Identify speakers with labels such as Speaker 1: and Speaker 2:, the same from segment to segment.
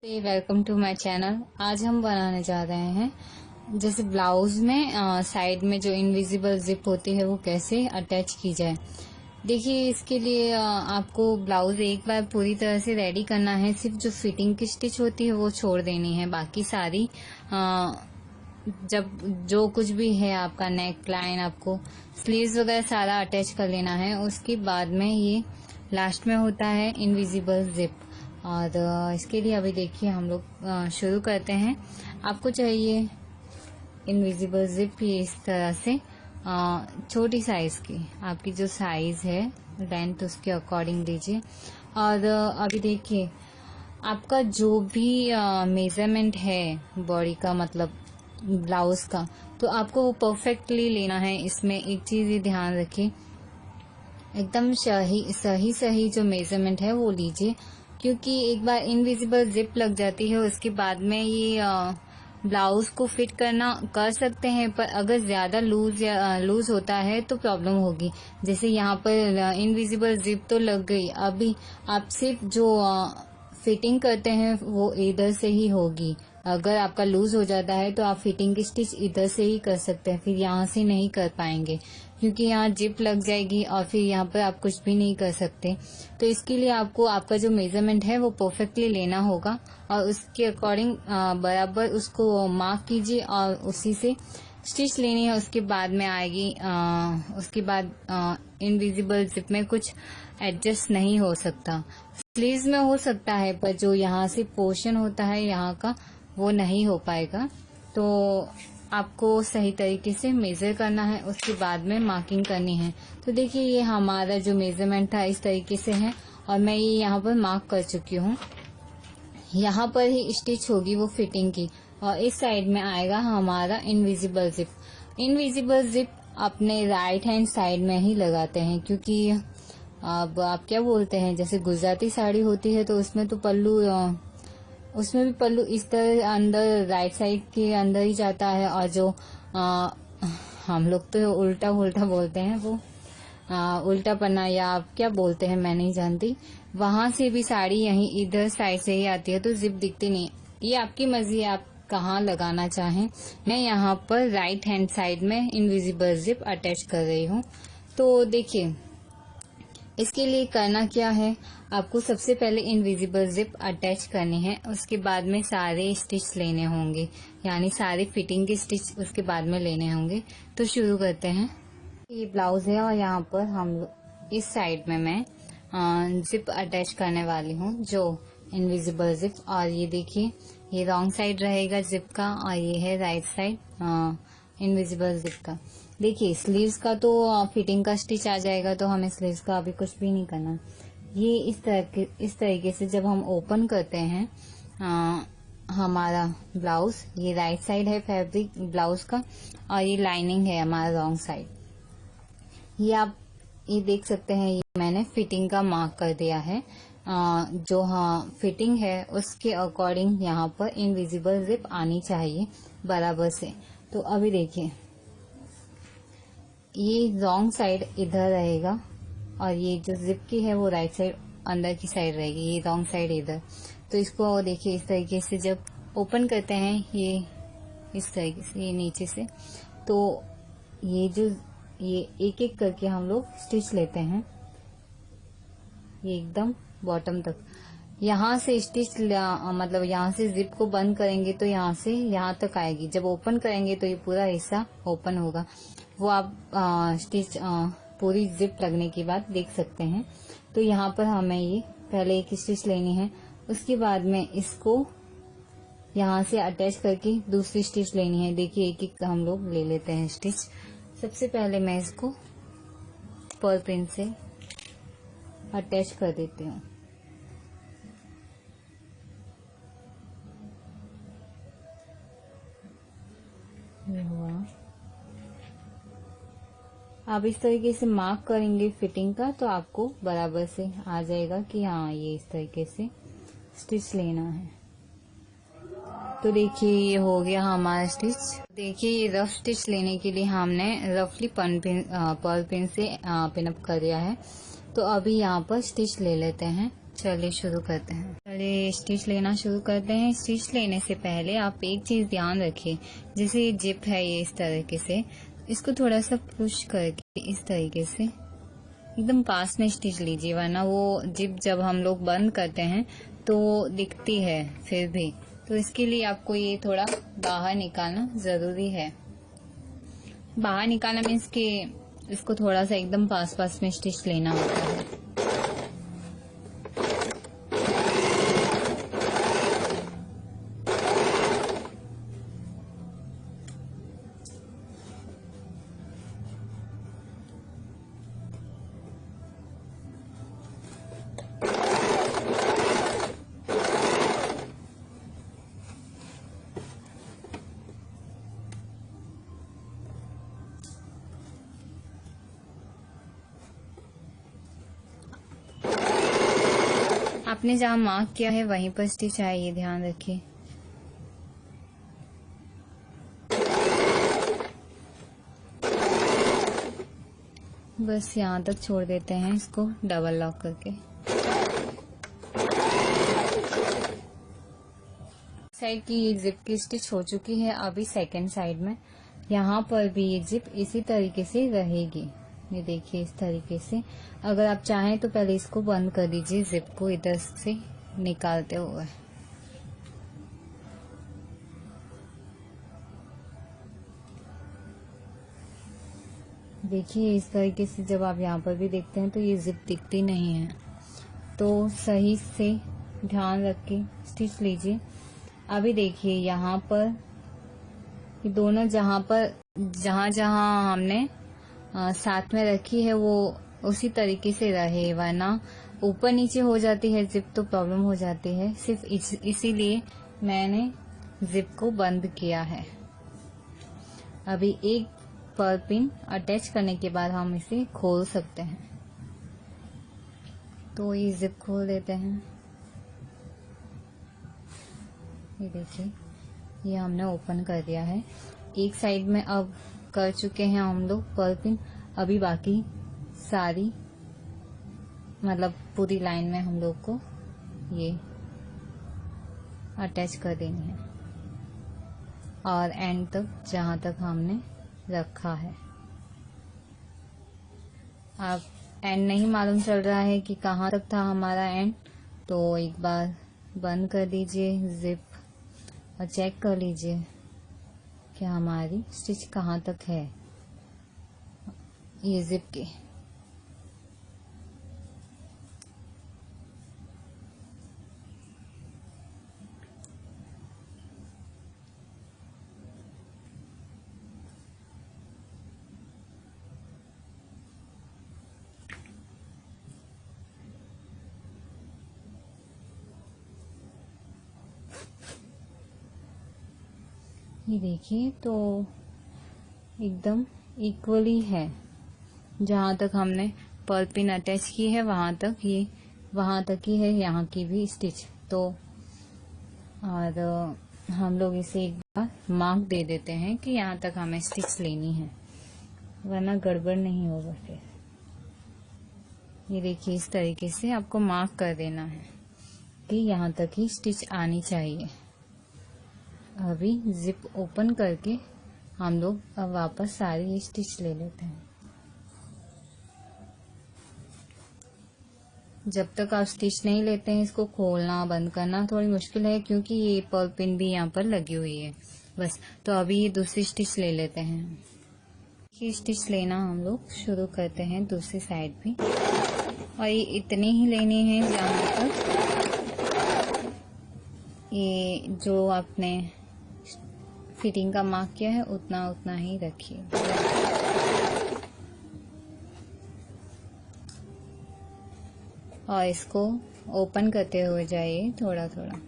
Speaker 1: Welcome to my channel. आज हम बनाने जा रहे हैं जैसे ब्लाउज में साइड में जो इनविजिबल जिप होती है वो कैसे अटैच की जाए। देखिए इसके लिए आपको ब्लाउज एक बार पूरी तरह से रेडी करना है। सिर्फ जो फिटिंग की स्टिच होती है वो छोड़ देनी है, बाकी सारी जब जो कुछ भी है आपका नेक लाइन, आपको स्लीव्स वगैरह सारा अटैच कर लेना है। उसके बाद में ये लास्ट में होता है इनविजिबल जिप। और इसके लिए अभी देखिए हम लोग शुरू करते हैं। आपको चाहिए इनविजिबल जिप ये इस तरह से छोटी साइज की, आपकी जो साइज है लेंथ उसके अकॉर्डिंग दीजिए। और अभी देखिए आपका जो भी मेजरमेंट है बॉडी का, मतलब ब्लाउज का, तो आपको वो परफेक्टली लेना है। इसमें एक चीज ये ध्यान रखिए, एकदम सही जो मेजरमेंट है वो लीजिए, क्योंकि एक बार इनविजिबल जिप लग जाती है उसके बाद में ये ब्लाउज को फिट कर सकते हैं, पर अगर ज्यादा लूज होता है तो प्रॉब्लम होगी। जैसे यहाँ पर इनविजिबल जिप तो लग गई, अभी आप सिर्फ जो फिटिंग करते हैं वो इधर से ही होगी। अगर आपका लूज हो जाता है तो आप फिटिंग की स्टिच इधर से ही कर सकते हैं, फिर यहाँ से नहीं कर पाएंगे क्योंकि यहाँ जिप लग जाएगी और फिर यहाँ पर आप कुछ भी नहीं कर सकते। तो इसके लिए आपको आपका जो मेजरमेंट है वो परफेक्टली लेना होगा और उसके अकॉर्डिंग बराबर उसको मार्क कीजिए और उसी से स्टिच लेनी है। उसके बाद में आएगी उसके बाद इनविजिबल जिप में कुछ एडजस्ट नहीं हो सकता। स्लीव्स में हो सकता है पर जो यहाँ से पोर्शन होता है यहाँ का वो नहीं हो पाएगा। तो आपको सही तरीके से मेजर करना है, उसके बाद में मार्किंग करनी है। तो देखिए ये हमारा जो मेजरमेंट था इस तरीके से है और मैं ये यहाँ पर मार्क कर चुकी हूँ। यहाँ पर ही स्टिच होगी वो फिटिंग की और इस साइड में आएगा हमारा इनविजिबल जिप। इनविजिबल जिप अपने राइट हैंड साइड में ही लगाते हैं, क्योंकि अब आप क्या बोलते हैं, जैसे गुजराती साड़ी होती है तो उसमें तो पल्लू, उसमें भी पल्लू इस तरह अंदर राइट साइड के अंदर ही जाता है। और जो हम लोग तो उल्टा बोलते हैं, वो उल्टा पन्ना या आप क्या बोलते हैं मैं नहीं जानती, वहां से भी साड़ी यहीं इधर साइड से ही आती है तो जिप दिखती नहीं। ये आपकी मर्जी है आप कहाँ लगाना चाहें। मैं यहाँ पर राइट हैंड साइड में इनविजिबल जिप अटैच कर रही हूँ। तो देखिए इसके लिए करना क्या है, आपको सबसे पहले इनविजिबल जिप अटैच करनी है, उसके बाद में सारे स्टिच लेने होंगे, यानी सारे फिटिंग के स्टिच उसके बाद में लेने होंगे। तो शुरू करते हैं। ये ब्लाउज है और यहाँ पर हम इस साइड में मैं जिप अटैच करने वाली हूँ, जो इनविजिबल जिप। और ये देखिए ये रॉन्ग साइड रहेगा जिप का और ये है राइट साइड इनविजिबल जिप का। देखिए स्लीव्स का तो फिटिंग का स्टिच आ जाएगा, तो हमें स्लीव्स का अभी कुछ भी नहीं करना। ये इस तरीके से जब हम ओपन करते हैं हमारा ब्लाउज, ये राइट साइड है फैब्रिक ब्लाउज का और ये लाइनिंग है हमारा रॉन्ग साइड। ये आप ये देख सकते हैं, ये मैंने फिटिंग का मार्क कर दिया है। जो फिटिंग है उसके अकॉर्डिंग यहाँ पर इनविजिबल जिप आनी चाहिए बराबर से। तो अभी देखिए ये रॉन्ग साइड इधर रहेगा और ये जो जिप की है वो राइट साइड अंदर की साइड रहेगी, ये रॉन्ग साइड इधर। तो इसको देखिए इस तरीके से जब ओपन करते हैं, ये इस तरीके से, ये नीचे से, तो ये एक एक करके हम लोग स्टिच लेते हैं, ये एकदम बॉटम तक। यहाँ से स्टिच मतलब यहाँ से जिप को बंद करेंगे तो यहाँ से यहाँ तक आएगी। जब ओपन करेंगे तो ये पूरा हिस्सा ओपन होगा, वो आप स्टिच पूरी जिप लगने के बाद देख सकते हैं। तो यहाँ पर हमें ये पहले एक स्टिच लेनी है, उसके बाद में इसको यहाँ से अटैच करके दूसरी स्टिच लेनी है। देखिए एक एक हम लोग ले लेते हैं स्टिच। सबसे पहले मैं इसको पर्ल पिन से अटैच कर देती हूँ। ये हुआ। आप इस तरीके से मार्क करेंगे फिटिंग का तो आपको बराबर से आ जाएगा कि हाँ ये इस तरीके से स्टिच लेना है। तो देखिए ये हो गया हमारा स्टिच। देखिए ये रफ स्टिच लेने के लिए हमने रफली पर्ल पिन से पिन अप कर दिया है। तो अभी यहाँ पर स्टिच ले लेते हैं चलिए शुरू करते हैं। चलिए स्टिच लेना शुरू करते हैं। स्टिच लेने से पहले आप एक चीज ध्यान रखिए, जैसे ये जिप है ये इस तरीके से, इसको थोड़ा सा पुश करके इस तरीके से एकदम पास में स्टिच लीजिए, वरना वो जिप जब हम लोग बंद करते हैं तो दिखती है फिर भी। तो इसके लिए आपको ये थोड़ा बाहर निकालना जरूरी है। बाहर निकालना मीन्स कि इसको थोड़ा सा एकदम पास पास में स्टिच लेना होता है। आपने जहाँ मार्क किया है वहीं पर स्टिच आए, ये ध्यान रखिए। बस यहाँ तक छोड़ देते हैं इसको डबल लॉक करके। साइड की ये जिप की स्टिच हो चुकी है। अभी सेकंड साइड में यहाँ पर भी ये जिप इसी तरीके से रहेगी। ये देखिए इस तरीके से। अगर आप चाहें तो पहले इसको बंद कर दीजिए, जिप को इधर से निकालते हुए। देखिए इस तरीके से जब आप यहाँ पर भी देखते हैं तो ये जिप दिखती नहीं है, तो सही से ध्यान रख के स्टिच लीजिए। अभी देखिए यहाँ पर ये दोनों जहाँ जहाँ हमने साथ में रखी है वो उसी तरीके से रहे, वरना ऊपर नीचे हो जाती है जिप तो प्रॉब्लम हो जाती है। सिर्फ इसीलिए मैंने जिप को बंद किया है। अभी एक पर्ल पिन अटैच करने के बाद हम इसे खोल सकते हैं। तो ये जिप खोल देते हैं। ये देखिए ये हमने ओपन कर दिया है। एक साइड में अब कर चुके हैं हम लोग पर्ल पिन। अभी बाकी सारी मतलब पूरी लाइन में हम लोग को ये अटैच कर देनी है और एंड तक जहां तक हमने रखा है। अब एंड नहीं मालूम चल रहा है कि कहाँ तक था हमारा एंड, तो एक बार बंद कर दीजिए जिप और चेक कर लीजिए कि हमारी स्टिच कहाँ तक है ये जिप के। ये देखिए तो एकदम इक्वली है। जहाँ तक हमने पर्ल पिन अटैच की है वहां तक ही है यहाँ की भी स्टिच। तो और हम लोग इसे एक बार मार्क दे देते हैं कि यहाँ तक हमें स्टिच लेनी है, वरना गड़बड़ नहीं होगा फिर। ये देखिए इस तरीके से आपको मार्क कर देना है कि यहाँ तक ही स्टिच आनी चाहिए। अभी जिप ओपन करके हम लोग अब वापस सारी स्टिच ले लेते हैं। जब तक आप स्टिच नहीं लेते हैं इसको खोलना बंद करना थोड़ी मुश्किल है, क्योंकि ये पर्ल पिन भी यहाँ पर लगी हुई है। बस तो अभी ये दूसरी स्टिच ले लेते हैं। ये स्टिच लेना हम लोग शुरू करते हैं दूसरी साइड भी, और ये इतनी ही लेनी है जहाँ तक ये जो आपने फिटिंग का मार्क किया है उतना ही रखिए। और इसको ओपन करते हुए जाइए थोड़ा थोड़ा।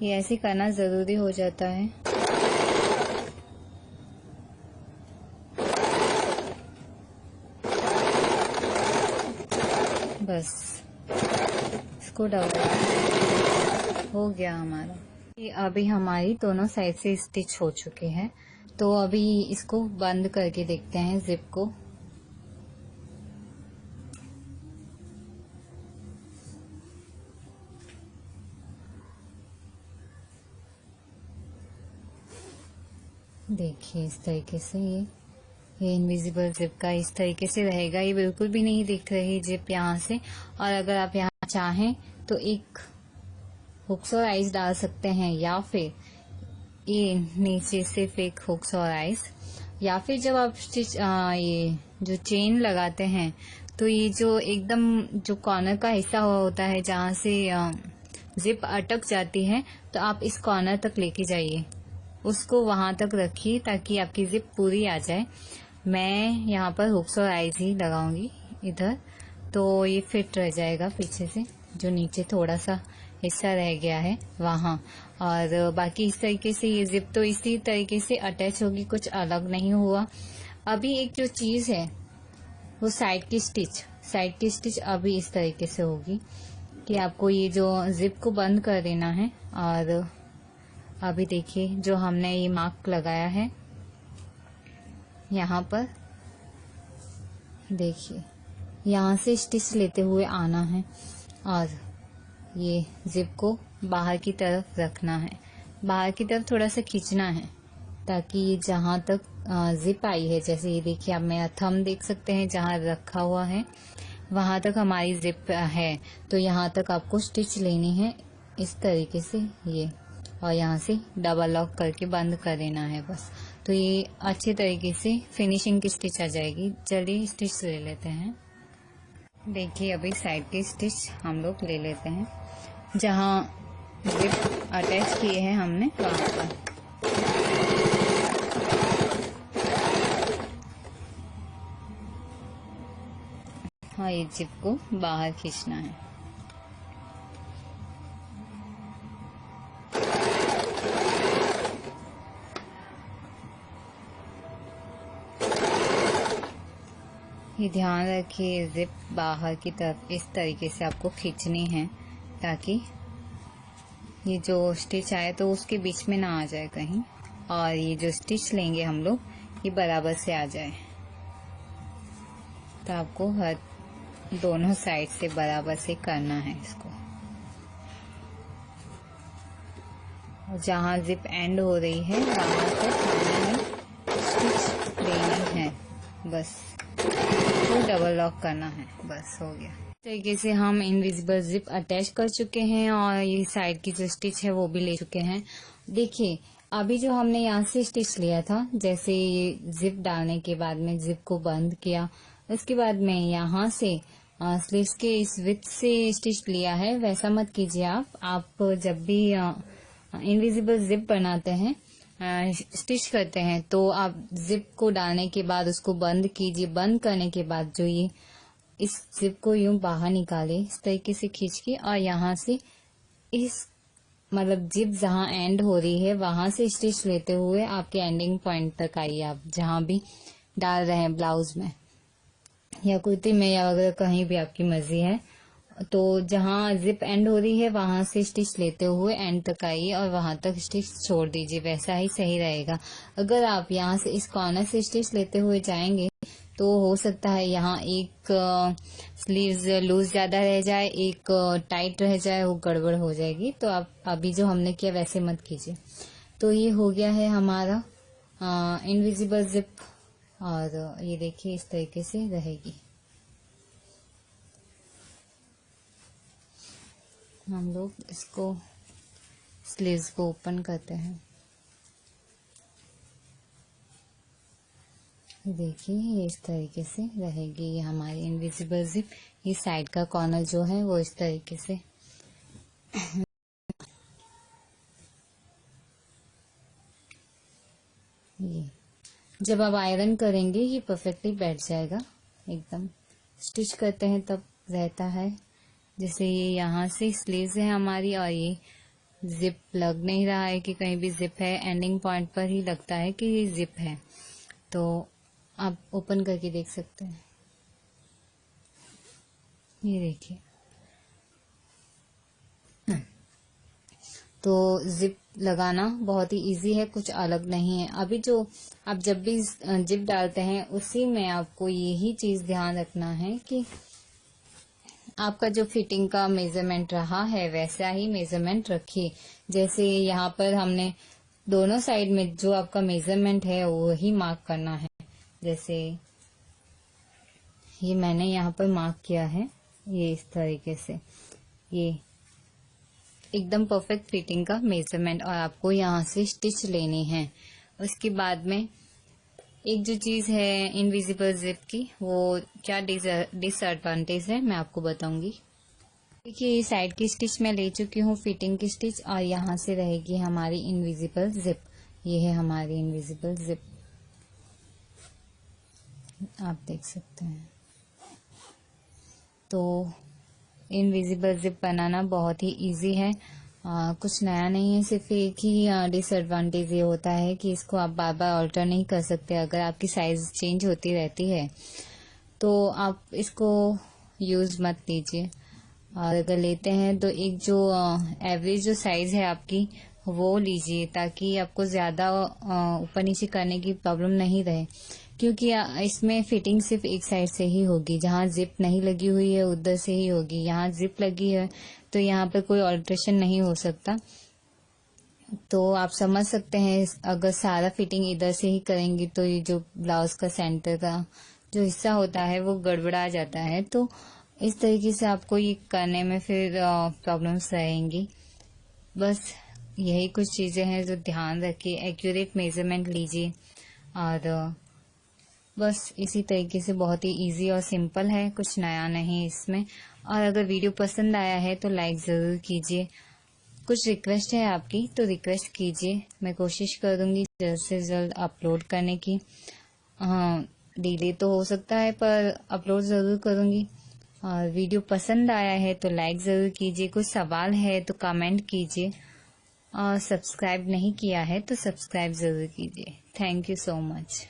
Speaker 1: ये ऐसे करना जरूरी हो जाता है। बस इसको डबल हो गया हमारा। ये अभी हमारी दोनों साइड से स्टिच हो चुके हैं, तो अभी इसको बंद करके देखते हैं जिप को। देखिए इस तरीके से ये इनविजिबल जिप का इस तरीके से रहेगा। ये बिल्कुल भी नहीं दिख रही जिप यहाँ से। और अगर आप यहाँ चाहें तो एक हुक्स और आइस डाल सकते हैं, या फिर ये नीचे सिर्फ एक हुक्स और आइस, या फिर जब आप ये जो चेन लगाते हैं तो ये जो एकदम जो कॉर्नर का हिस्सा होता है जहाँ से जिप अटक जाती है, तो आप इस कॉर्नर तक लेके जाइए, उसको वहां तक रखिए ताकि आपकी जिप पूरी आ जाए। मैं यहाँ पर हुक्स और आइज ही लगाऊंगी इधर, तो ये फिट रह जाएगा पीछे से, जो नीचे थोड़ा सा हिस्सा रह गया है वहां। और बाकी इस तरीके से ये जिप तो इसी तरीके से अटैच होगी, कुछ अलग नहीं हुआ। अभी एक जो चीज है वो साइड की स्टिच अभी इस तरीके से होगी कि आपको ये जो जिप को बंद कर देना है। और अभी देखिए जो हमने ये मार्क लगाया है यहाँ पर, देखिए यहाँ से स्टिच लेते हुए आना है और ये जिप को बाहर की तरफ रखना है, बाहर की तरफ थोड़ा सा खींचना है ताकि ये जहाँ तक जिप आई है, जैसे ये देखिए आप मेरा थंब देख सकते हैं जहाँ रखा हुआ है वहां तक हमारी जिप है। तो यहाँ तक आपको स्टिच लेनी है इस तरीके से ये, और यहाँ से डबल लॉक करके बंद कर देना है बस। तो ये अच्छे तरीके से फिनिशिंग की स्टिच आ जाएगी। चलिए स्टिच ले लेते हैं। देखिए अभी साइड की स्टिच हम लोग ले लेते हैं, जहाँ जिप अटैच किए हैं हमने वहां पर। हाँ, ये जिप को बाहर खींचना है। ये ध्यान रखिए जिप बाहर की तरफ इस तरीके से आपको खींचनी है ताकि ये जो स्टिच आए तो उसके बीच में ना आ जाए कहीं, और ये जो स्टिच लेंगे हम लोग ये बराबर से आ जाए। तो आपको हर दोनों साइड से बराबर से करना है इसको। और जहाँ जिप एंड हो रही है वहां तक हमें स्टिच लेनी है बस, तो डबल लॉक करना है, बस हो गया। इस तरीके से हम इनविजिबल जिप अटैच कर चुके हैं और ये साइड की जो स्टिच है वो भी ले चुके हैं। देखिए अभी जो हमने यहाँ से स्टिच लिया था, जैसे ये जिप डालने के बाद में जिप को बंद किया, उसके बाद में यहाँ से स्लीव्स के इस विड्थ से स्टिच लिया है, वैसा मत कीजिए आप जब भी इनविजिबल जिप बनाते हैं, स्टिच करते हैं, तो आप जिप को डालने के बाद उसको बंद कीजिए। बंद करने के बाद जो ये इस जिप को यूं बाहर निकाले इस तरीके से खींच के, और यहाँ से इस मतलब जिप जहाँ एंड हो रही है वहां से स्टिच लेते हुए आपके एंडिंग पॉइंट तक आइए। आप जहाँ भी डाल रहे हैं ब्लाउज में या कुर्ती में या अगर कहीं भी आपकी मर्जी है, तो जहाँ जिप एंड हो रही है वहां से स्टिच लेते हुए एंड तक आइए और वहां तक स्टिच छोड़ दीजिए, वैसा ही सही रहेगा। अगर आप यहाँ से इस कॉर्नर से स्टिच लेते हुए जाएंगे तो हो सकता है यहाँ एक स्लीव्स लूज ज्यादा रह जाए, एक टाइट रह जाए, वो गड़बड़ हो जाएगी। तो आप अभी जो हमने किया वैसे मत कीजिए। तो ये हो गया है हमारा इनविजिबल जिप, और ये देखिए इस तरीके से रहेगी। हम लोग इसको स्लीव्स को ओपन करते हैं। देखिए ये इस तरीके से रहेगी ये हमारी इनविजिबल जिप। ये साइड का कॉर्नर जो है वो इस तरीके से ये जब आप आयरन करेंगे ये परफेक्टली बैठ जाएगा एकदम। स्टिच करते हैं तब रहता है, जैसे ये यहाँ से स्लीव्स है हमारी और ये जिप लग नहीं रहा है कि कहीं भी जिप है, एंडिंग पॉइंट पर ही लगता है कि ये जिप है। तो आप ओपन करके देख सकते हैं, ये देखिए। तो जिप लगाना बहुत ही इजी है, कुछ अलग नहीं है। अभी जो आप जब भी जिप डालते हैं उसी में आपको यही चीज ध्यान रखना है कि आपका जो फिटिंग का मेजरमेंट रहा है वैसा ही मेजरमेंट रखिए। जैसे यहाँ पर हमने दोनों साइड में जो आपका मेजरमेंट है वही मार्क करना है। जैसे ये मैंने यहाँ पर मार्क किया है, ये इस तरीके से, ये एकदम परफेक्ट फिटिंग का मेजरमेंट, और आपको यहाँ से स्टिच लेनी है। उसके बाद में एक जो चीज है इनविजिबल जिप की, वो क्या डिसएडवांटेज है मैं आपको बताऊंगी। देखिए ये साइड की स्टिच मैं ले चुकी हूँ, फिटिंग की स्टिच, और यहाँ से रहेगी हमारी इनविजिबल जिप। ये है हमारी इनविजिबल जिप, आप देख सकते हैं। तो इनविजिबल जिप बनाना बहुत ही इजी है, कुछ नया नहीं है। सिर्फ एक ही डिसएडवांटेज ये होता है कि इसको आप बार बार ऑल्टर नहीं कर सकते। अगर आपकी साइज चेंज होती रहती है तो आप इसको यूज मत कीजिए, और अगर लेते हैं तो एक जो एवरेज जो साइज है आपकी वो लीजिए, ताकि आपको ज्यादा ऊपर नीचे करने की प्रॉब्लम नहीं रहे। क्योंकि इसमें फिटिंग सिर्फ एक साइड से ही होगी, जहाँ जिप नहीं लगी हुई है उधर से ही होगी। यहाँ जिप लगी है तो यहाँ पे कोई ऑल्ट्रेशन नहीं हो सकता। तो आप समझ सकते हैं, अगर सारा फिटिंग इधर से ही करेंगे तो ये जो ब्लाउज का सेंटर का जो हिस्सा होता है वो गड़बड़ा जाता है। तो इस तरीके से आपको ये करने में फिर प्रॉब्लम्स रहेंगी। बस यही कुछ चीजें हैं जो ध्यान रखिए, एक्यूरेट मेजरमेंट लीजिए, और बस इसी तरीके से बहुत ही इजी और सिंपल है, कुछ नया नहीं इसमें। और अगर वीडियो पसंद आया है तो लाइक जरूर कीजिए। कुछ रिक्वेस्ट है आपकी तो रिक्वेस्ट कीजिए, मैं कोशिश करूंगी जल्द से जल्द अपलोड करने की। डिले तो हो सकता है पर अपलोड जरूर करूंगी। और वीडियो पसंद आया है तो लाइक जरूर कीजिए, कुछ सवाल है तो कमेंट कीजिए, और सब्सक्राइब नहीं किया है तो सब्सक्राइब जरूर कीजिए। Thank you so much.